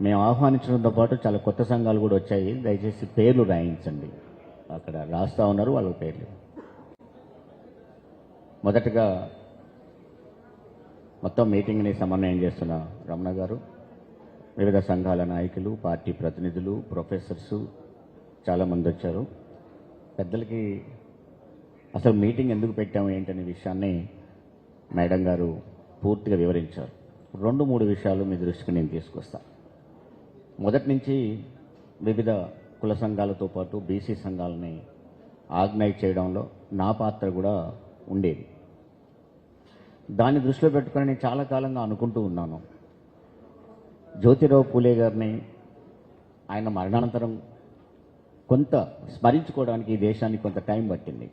మేము ఆహ్వానించడంతో పాటు చాలా కొత్త సంఘాలు కూడా వచ్చాయి. దయచేసి పేర్లు రాయించండి. అక్కడ రాస్తా ఉన్నారు వాళ్ళ పేర్లు. మొదటగా మొత్తం మీటింగ్ని సమన్వయం చేస్తున్న రమణ గారు, వివిధ సంఘాల నాయకులు, పార్టీ ప్రతినిధులు, ప్రొఫెసర్సు చాలామంది వచ్చారు. పెద్దలకి అసలు మీటింగ్ ఎందుకు పెట్టాము ఏంటనే విషయాన్ని మేడం గారు పూర్తిగా వివరించారు. 2-3 విషయాలు మీ దృష్టికి నేను తీసుకొస్తాను. మొదటి నుంచి వివిధ కుల సంఘాలతో పాటు బీసీ సంఘాలని ఆర్గనైజ్ చేయడంలో నా పాత్ర కూడా ఉండేది. దాన్ని దృష్టిలో పెట్టుకొని నేను చాలా కాలంగా అనుకుంటూ ఉన్నాను. జ్యోతిరావు పూలే గారిని ఆయన మరణానంతరం కొంత స్మరించుకోవడానికి ఈ దేశానికి కొంత టైం పట్టింది.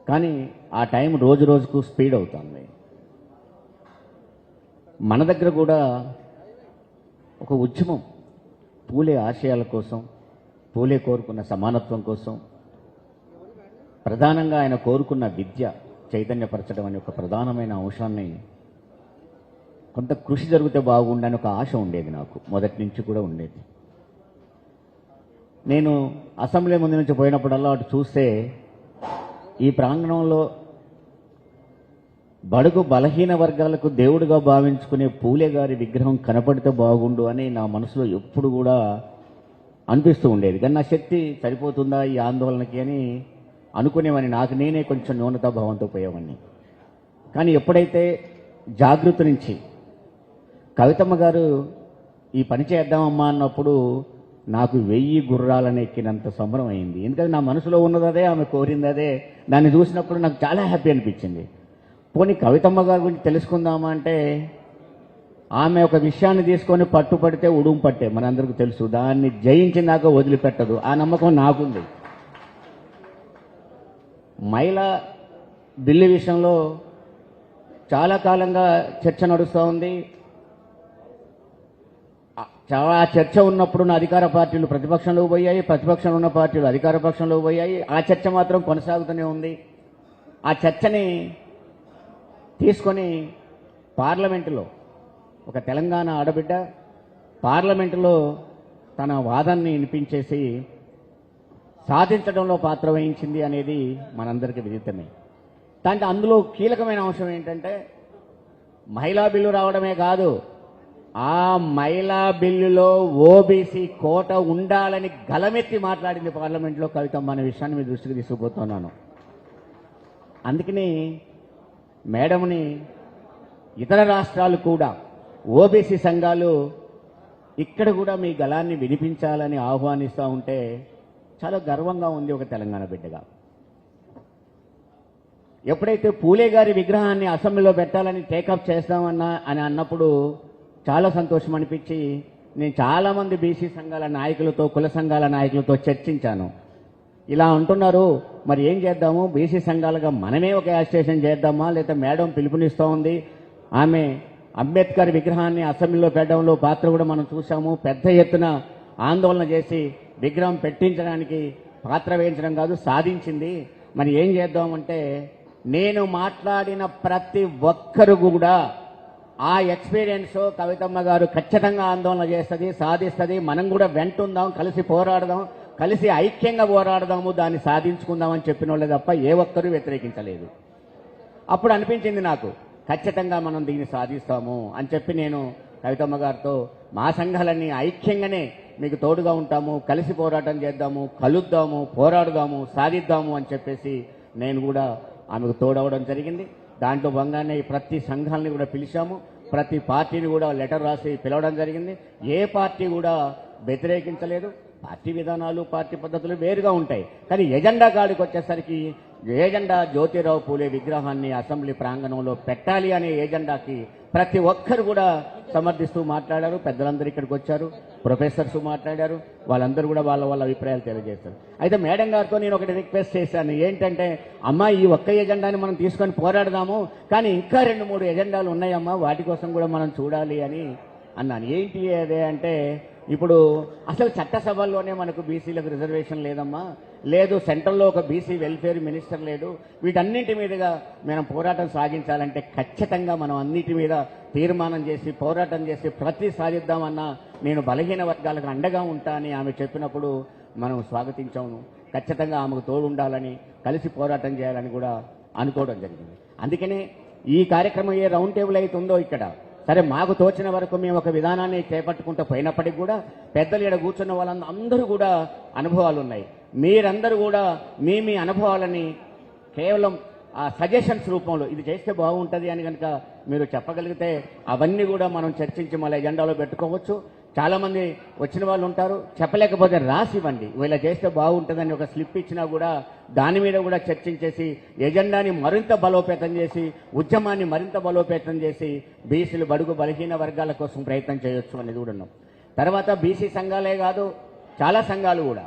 కానీ ఆ టైం రోజు రోజుకు స్పీడ్ అవుతుంది. మన దగ్గర కూడా ఒక ఉద్యమం పూలే ఆశయాల కోసం, పూలే కోరుకున్న సమానత్వం కోసం, ప్రధానంగా ఆయన కోరుకున్న విద్య చైతన్యపరచడం అనే ఒక ప్రధానమైన అంశాన్ని కొంత కృషి జరిగితే బాగుండని ఒక ఆశ ఉండేది నాకు, మొదటి నుంచి కూడా ఉండేది. నేను అసెంబ్లీ ముందు నుంచి పోయినప్పుడల్లా అటు చూస్తే ఈ ప్రాంగణంలో బడుగు బలహీన వర్గాలకు దేవుడిగా భావించుకునే పూలే గారి విగ్రహం కనపడితే బాగుండు అని నా మనసులో ఎప్పుడు కూడా అనిపిస్తూ ఉండేది. కానీ నా శక్తి సరిపోతుందా ఈ ఆందోళనకి అని అనుకునేవాడిని. నాకు నేనే కొంచెం న్యూనతాభావంతో పోయేవాడిని. కానీ ఎప్పుడైతే జాగృతి నుంచి కవితమ్మ గారు ఈ పని చేద్దామమ్మా అన్నప్పుడు నాకు 1000 గుర్రాలను ఎక్కినంత సంబరం అయింది. ఎందుకంటే నా మనసులో ఉన్నదే, ఆమె కోరింది అదే. దాన్ని చూసినప్పుడు నాకు చాలా హ్యాపీ అనిపించింది. పోనీ కవితమ్మ గారి గురించి తెలుసుకుందామా అంటే ఆమె ఒక విషయాన్ని తీసుకొని పట్టుపడితే ఉడుము పట్టే, మనందరికీ తెలుసు. దాన్ని జయించిందాక వదిలిపెట్టదు. ఆ నమ్మకం నాకుంది. మహిళా బిల్లు విషయంలో చాలా కాలంగా చర్చ నడుస్తూ ఉంది. చాలా చర్చ ఉన్నప్పుడు నా అధికార పార్టీలు ప్రతిపక్షంలో పోయాయి, ప్రతిపక్షంలో ఉన్న పార్టీలు అధికార పక్షంలో పోయాయి. ఆ చర్చ మాత్రం కొనసాగుతూనే ఉంది. ఆ చర్చని తీసుకొని పార్లమెంటులో ఒక తెలంగాణ ఆడబిడ్డ పార్లమెంటులో తన వాదాన్ని వినిపించేసి సాధించడంలో పాత్ర వహించింది అనేది మనందరికీ విదితమే. దాంట్లో అందులో కీలకమైన అంశం ఏంటంటే మహిళా బిల్లు రావడమే కాదు, ఆ మహిళా బిల్లులో ఓబీసీ కోట ఉండాలని గలమెత్తి మాట్లాడింది పార్లమెంట్లో కవితమ్మ అనే విషయాన్ని మీ దృష్టికి తీసుకుపోతున్నాను. అందుకని మేడంని ఇతర రాష్ట్రాలు కూడా ఓబీసీ సంఘాలు ఇక్కడ కూడా మీ గళాన్ని వినిపించాలని ఆహ్వానిస్తూ ఉంటే చాలా గర్వంగా ఉంది ఒక తెలంగాణ బిడ్డగా. ఎప్పుడైతే పూలే గారి విగ్రహాన్ని అసెంబ్లీలో పెట్టాలని టేకప్ చేస్తామన్నా అని అన్నప్పుడు చాలా సంతోషం అనిపించి నేను చాలామంది బీసీ సంఘాల నాయకులతో, కుల సంఘాల నాయకులతో చర్చించాను. ఇలా అంటున్నారు, మరి ఏం చేద్దాము, బీసీ సంఘాలుగా మనమే ఒక యాజిటేషన్ చేద్దామా, లేదా మేడం పిలుపునిస్తూ ఉంది, ఆమె అంబేద్కర్ విగ్రహాన్ని అసెంబ్లీలో పెట్టడంలో పాత్ర కూడా మనం చూసాము. పెద్ద ఎత్తున ఆందోళన చేసి విగ్రహం పెట్టించడానికి పాత్ర వహించడం కాదు, సాధించింది. మరి ఏం చేద్దామంటే నేను మాట్లాడిన ప్రతి ఒక్కరు కూడా ఆ ఎక్స్పీరియన్స్ కవితమ్మ గారు ఖచ్చితంగా ఆందోళన చేస్తుంది, సాధిస్తుంది. మనం కూడా వెంటుందాం, కలిసి పోరాడదాం, కలిసి ఐక్యంగా పోరాడదాము, దాన్ని సాధించుకుందామని చెప్పిన వాళ్ళే తప్ప ఏ ఒక్కరూ వ్యతిరేకించలేదు. అప్పుడు అనిపించింది నాకు ఖచ్చితంగా మనం దీన్ని సాధిస్తాము అని చెప్పి నేను కవితమ్మ గారితో మా సంఘాలన్నీ ఐక్యంగానే మీకు తోడుగా ఉంటాము, కలిసి పోరాటం చేద్దాము, కలుద్దాము, పోరాడుదాము, సాధిద్దాము అని చెప్పేసి నేను కూడా ఆమెకు తోడవడం జరిగింది. దాంట్లో భాగంగానే ప్రతి సంఘాలని కూడా పిలిచాము, ప్రతి పార్టీని కూడా లెటర్ రాసి పిలవడం జరిగింది. ఏ పార్టీ కూడా వ్యతిరేకించలేదు. పార్టీ విధానాలు, పార్టీ పద్ధతులు వేరుగా ఉంటాయి. కానీ ఎజెండా కాడికి వచ్చేసరికి ఏజెండా జ్యోతిరావు పూలే విగ్రహాన్ని అసెంబ్లీ ప్రాంగణంలో పెట్టాలి అనే ఏజెండాకి ప్రతి ఒక్కరు కూడా సమర్థిస్తూ మాట్లాడారు. పెద్దలందరూ ఇక్కడికి వచ్చారు, ప్రొఫెసర్స్ మాట్లాడారు, వాళ్ళందరూ కూడా వాళ్ళ అభిప్రాయాలు తెలియజేస్తారు. అయితే మేడం గారితో నేను ఒకటి రిక్వెస్ట్ చేశాను, ఏంటంటే అమ్మా ఈ ఒక్క ఎజెండాని మనం తీసుకొని పోరాడదాము, కానీ ఇంకా 2-3 ఎజెండాలు ఉన్నాయమ్మా, వాటి కోసం కూడా మనం చూడాలి అని అన్నాను. ఏంటి అదే అంటే ఇప్పుడు అసలు చట్టసభల్లోనే మనకు బీసీలకు రిజర్వేషన్ లేదమ్మా, లేదు సెంట్రల్లో ఒక బీసీ వెల్ఫేర్ మినిస్టర్ లేడు, వీటన్నింటి మీదుగా మనం పోరాటం సాగించాలంటే ఖచ్చితంగా మనం అన్నిటి మీద తీర్మానం చేసి పోరాటం చేసి ప్రతి సాధిద్దామన్నా నేను బలహీన వర్గాలకు అండగా ఉంటా అని ఆమె చెప్పినప్పుడు మనం స్వాగతించాము. ఖచ్చితంగా ఆమెకు తోడు ఉండాలని కలిసి పోరాటం చేయాలని కూడా అనుకోవడం జరిగింది. అందుకనే ఈ కార్యక్రమం ఏ రౌండ్ టేబుల్ అయితే ఉందో ఇక్కడ సరే మాకు తోచిన వరకు మేము ఒక విధానాన్ని చేపట్టుకుంటూ పోయినప్పటికీ కూడా పెద్దలు ఇక్కడ కూర్చున్న వాళ్ళందరూ కూడా అనుభవాలు ఉన్నాయి. మీరందరూ కూడా మీ అనుభవాలని కేవలం ఆ సజెషన్స్ రూపంలో ఇది చేస్తే బాగుంటుంది అని కనుక మీరు చెప్పగలిగితే అవన్నీ కూడా మనం చర్చించి మళ్ళీ ఎజెండాలో పెట్టుకోవచ్చు. చాలామంది వచ్చిన వాళ్ళు ఉంటారు, చెప్పలేకపోతే రాసి ఇవ్వండి, ఇలా చేస్తే బాగుంటుందని ఒక స్లిప్ ఇచ్చినా కూడా దాని మీద కూడా చర్చించేసి ఎజెండాని మరింత బలోపేతం చేసి ఉద్యమాన్ని మరింత బలోపేతం చేసి బీసీలు బడుగు బలహీన వర్గాల కోసం ప్రయత్నం చేయొచ్చు అనేది కూడా ఉన్నాం. తర్వాత బీసీ సంఘాలే కాదు చాలా సంఘాలు కూడా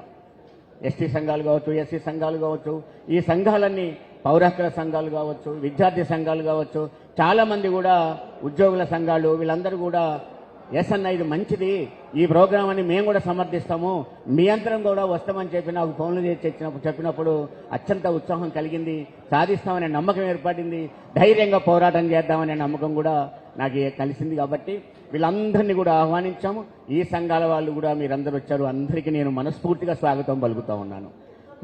ఎస్టీ సంఘాలు కావచ్చు, ఎస్సీ సంఘాలు కావచ్చు, ఈ సంఘాలన్నీ పౌరహక్కుల సంఘాలు కావచ్చు, విద్యార్థి సంఘాలు కావచ్చు, చాలామంది కూడా ఉద్యోగుల సంఘాలు వీళ్ళందరూ కూడా ఎస్ అన్న ఇది మంచిది, ఈ ప్రోగ్రాం అని మేము కూడా సమర్థిస్తాము, మీ అందరం కూడా వస్తామని చెప్పి నాకు ఫోన్లు చేసి చెప్పినప్పుడు అత్యంత ఉత్సాహం కలిగింది, సాధిస్తామనే నమ్మకం ఏర్పడింది, ధైర్యంగా పోరాటం చేద్దామనే నమ్మకం కూడా నాకు కలిసింది. కాబట్టి వీళ్ళందరినీ కూడా ఆహ్వానించాము. ఈ సంఘాల వాళ్ళు కూడా మీరందరూ వచ్చారు, అందరికీ నేను మనస్ఫూర్తిగా స్వాగతం పలుకుతూ ఉన్నాను.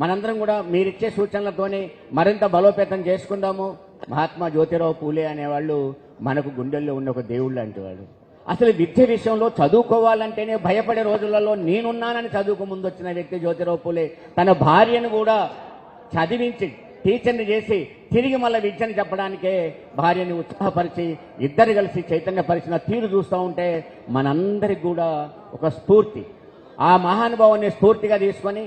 మనందరం కూడా మీరిచ్చే సూచనలతోనే మరింత బలోపేతం చేసుకుందాము. మహాత్మా జ్యోతిరావు పూలే అనేవాళ్ళు మనకు గుండెల్లో ఉన్న ఒక దేవుళ్ళు లాంటి వాడు. అసలు విద్య విషయంలో చదువుకోవాలంటేనే భయపడే రోజులలో నేనున్నానని చదువుకు ముందు వచ్చిన వ్యక్తి జ్యోతిరావు పూలే. తన భార్యను కూడా చదివించి టీచర్ని చేసి తిరిగి మళ్ళీ విద్యను చెప్పడానికే భార్యని ఉత్సాహపరిచి ఇద్దరు కలిసి చైతన్యపరిచిన తీరు చూస్తూ ఉంటే మనందరికి కూడా ఒక స్ఫూర్తి. ఆ మహానుభావాన్ని స్ఫూర్తిగా తీసుకొని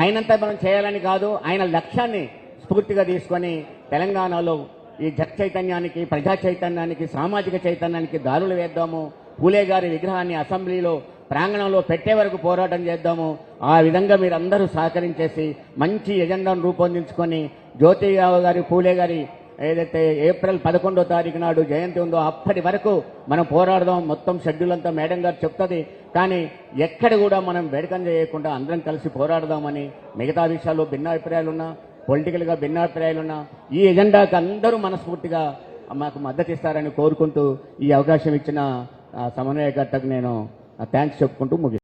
ఆయనంతా మనం చేయాలని కాదు, ఆయన లక్ష్యాన్ని స్ఫూర్తిగా తీసుకొని తెలంగాణలో ఈ జన చైతన్యానికి, ప్రజా చైతన్యానికి, సామాజిక చైతన్యానికి దారులు వేద్దాము. పూలే గారి విగ్రహాన్ని అసెంబ్లీలో ప్రాంగణంలో పెట్టే వరకు పోరాటం చేద్దాము. ఆ విధంగా మీరందరూ సహకరించేసి మంచి ఎజెండాను రూపొందించుకొని జ్యోతిరావు గారి పూలే గారి ఏదైతే ఏప్రిల్ 11వ తారీఖు నాడు జయంతి ఉందో అప్పటి వరకు మనం పోరాడదాం. మొత్తం షెడ్యూల్ అంతా మేడం గారు చెప్తుంది, కానీ ఎక్కడ కూడా మనం వేడుకం చేయకుండా అందరం కలిసి పోరాడదామని, మిగతా విషయాల్లో భిన్నాభిప్రాయాలున్నా పొలిటికల్గా భిన్నాభిప్రాయాలున్నా ఈ ఎజెండాకి అందరూ మనస్ఫూర్తిగా మాకు మద్దతు ఇస్తారని కోరుకుంటూ ఈ అవకాశం ఇచ్చిన సమన్వయకర్తకు నేను థ్యాంక్స్ చెప్పుకుంటూ ముగిస్తాను.